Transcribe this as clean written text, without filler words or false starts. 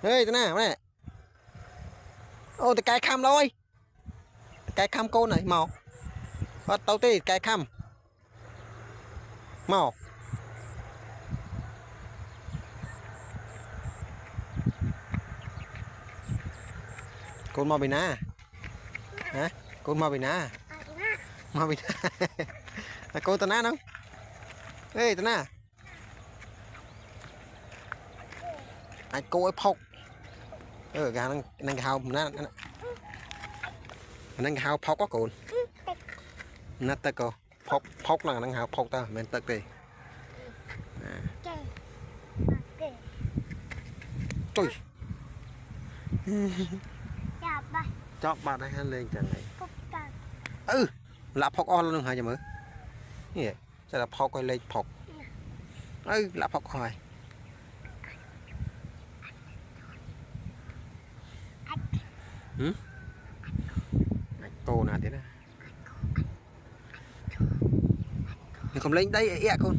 ê thế nào này ô thì cái khăm thôi cái khăm cô này màu bắt tao tí cái khăm màu con mau bị na hả con mau bị na mau bị na cô tao na không ê tao na ai cô ấy phọc gà năng hào năng hào phọc có cồn nát ta cô phọc phọc là năng hào phọc ta mình tật đi trời chọc bạn này lên chẳng này là phọc on luôn hả giờ mới vậy sẽ là phọc coi lên phọc là phọc hoài cô nào thế này không lên đây con